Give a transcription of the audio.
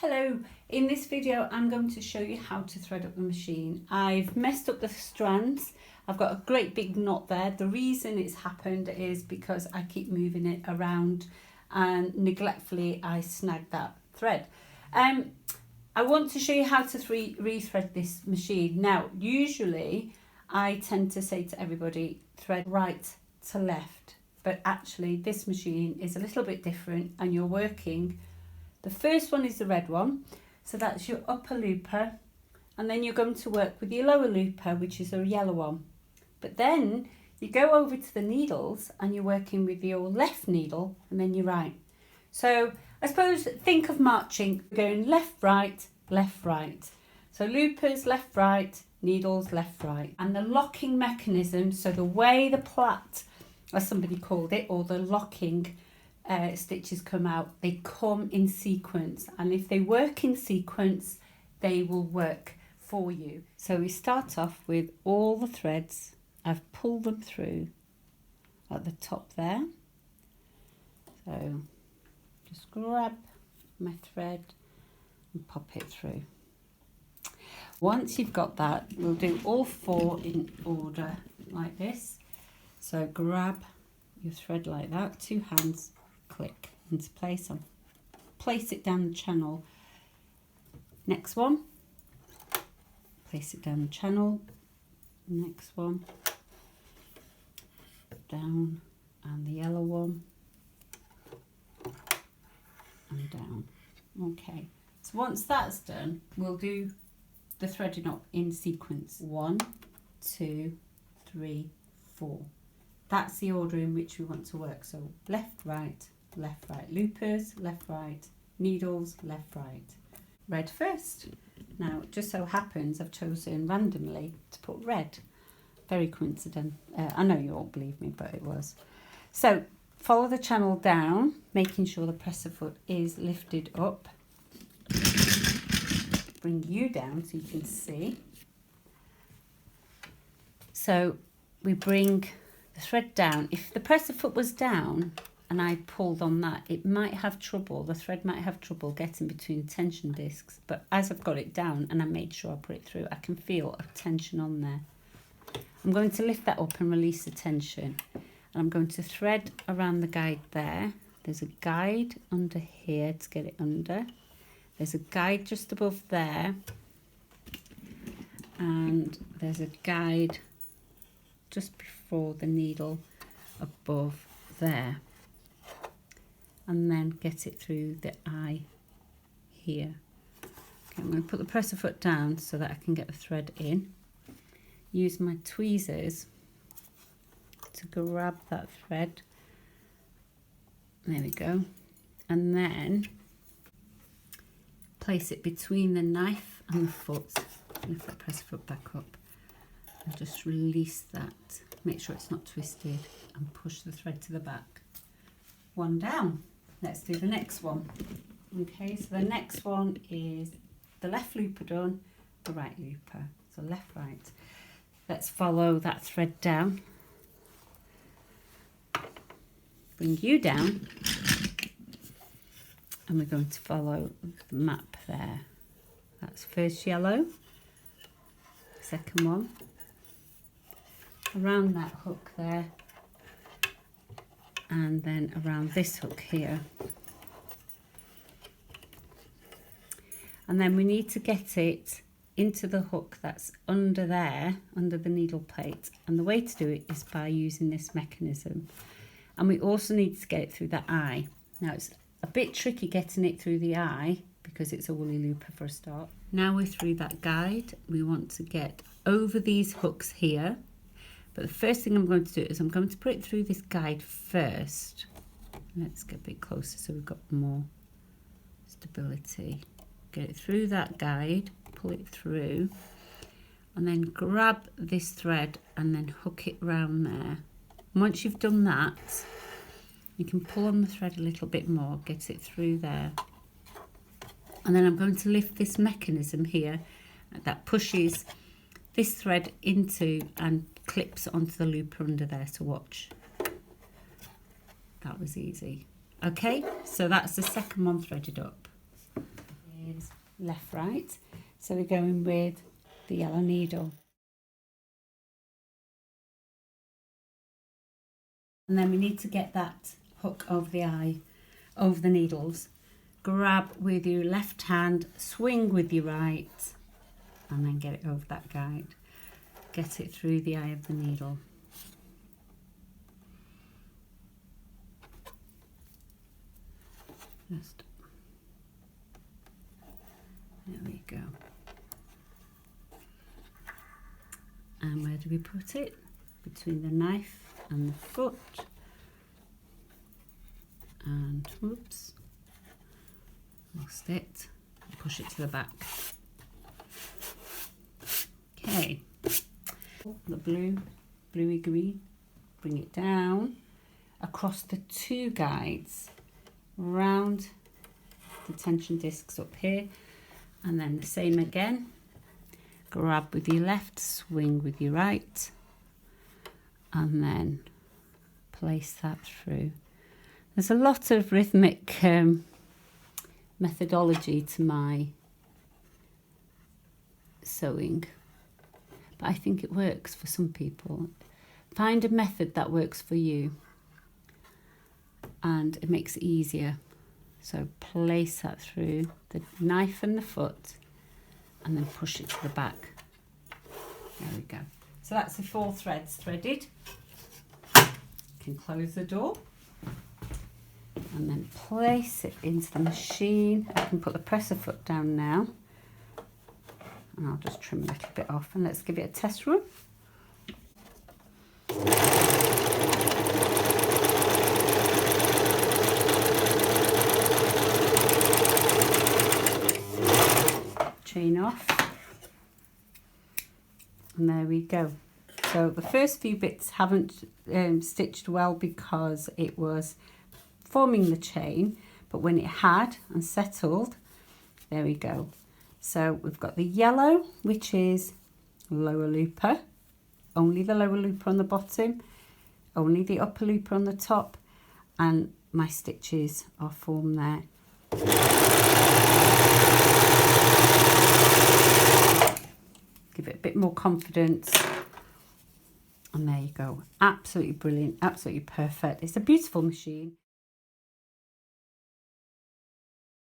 Hello, in this video I'm going to show you how to thread up the machine. I've messed up the strands. I've got a great big knot there. The reason it's happened is because I keep moving it around and neglectfully I snagged that thread. I want to show you how to rethread this machine. Now, usually I tend to say to everybody, thread right to left, but actually this machine is a little bit different and you're working. The first one is the red one, so that's your upper looper, and then you're going to work with your lower looper, which is a yellow one. But then you go over to the needles and you're working with your left needle and then your right. So I suppose think of marching, going left, right, left, right. So loopers, left, right, needles, left, right. And the locking mechanism, so the way the plait, as somebody called it, or the locking stitches come out, they come in sequence, and if they work in sequence they will work for you. So we start off with all the threads. I've pulled them through at the top there, so just grab my thread and pop it through. Once you've got that, we'll do all four in order like this. So grab your thread like that, two hands, click into place, and place it down the channel. Next one, place it down the channel. Next one, down, and the yellow one, and down. Okay, so once that's done, we'll do the threading up in sequence. 1, 2, 3, 4. That's the order in which we want to work. So left, right, loopers, left, right, needles, left, right. Red first. Now, it just so happens I've chosen randomly to put red. Very coincident. I know you won't believe me, but it was. So follow the channel down, making sure the presser foot is lifted up. Bring you down so you can see. So we bring the thread down. If the presser foot was down and I pulled on that, it might have trouble, the thread might have trouble getting between the tension discs, but as I've got it down and I made sure I put it through, I can feel a tension on there. I'm going to lift that up and release the tension, and I'm going to thread around the guide there. There's a guide under here to get it under. There's a guide just above there, and there's a guide just before the needle above there, and then get it through the eye here. Okay, I'm going to put the presser foot down so that I can get the thread in. Use my tweezers to grab that thread. There we go. And then place it between the knife and the foot. Lift that presser foot back up and just release that. Make sure it's not twisted, and push the thread to the back. One down. Let's do the next one. Okay, so the next one is the left looper done, the right looper. So left, right. Let's follow that thread down. Bring you down. And we're going to follow the map there. That's first yellow, second one, around that hook there, and then around this hook here. And then we need to get it into the hook that's under there, under the needle plate. And the way to do it is by using this mechanism. And we also need to get it through the eye. Now, it's a bit tricky getting it through the eye because it's a woolly looper for a start. Now we're through that guide, we want to get over these hooks here. But the first thing I'm going to do is I'm going to put it through this guide first. Let's get a bit closer so we've got more stability. Get it through that guide, pull it through, and then grab this thread and then hook it round there. And once you've done that, you can pull on the thread a little bit more, get it through there. And then I'm going to lift this mechanism here that pushes this thread into and clips onto the looper under there, so watch. That was easy. Okay, so that's the second one threaded up. is left, right. So we're going with the yellow needle. And then we need to get that hook over the eye, over the needles. Grab with your left hand, swing with your right, and then get it over that guide. Get it through the eye of the needle. Just, there we go. And where do we put it? Between the knife and the foot. And whoops, lost it. Push it to the back. Okay, the bluey green, bring it down across the two guides, round the tension discs up here, and then the same again. Grab with your left, swing with your right, and then place that through. There's a lot of rhythmic methodology to my sewing, but I think it works for some people. Find a method that works for you and it makes it easier. So place that through the knife and the foot and then push it to the back. There we go. So that's the 4 threads threaded. You can close the door and then place it into the machine. I can put the presser foot down now and I'll just trim a little bit off and let's give it a test run. Chain off, and there we go. So the first few bits haven't stitched well because it was forming the chain, but when it had and settled, there we go. So we've got the yellow, which is lower looper, only the lower looper on the bottom, only the upper looper on the top, and my stitches are formed there. Give it a bit more confidence, and there you go. Absolutely brilliant, absolutely perfect. It's a beautiful machine.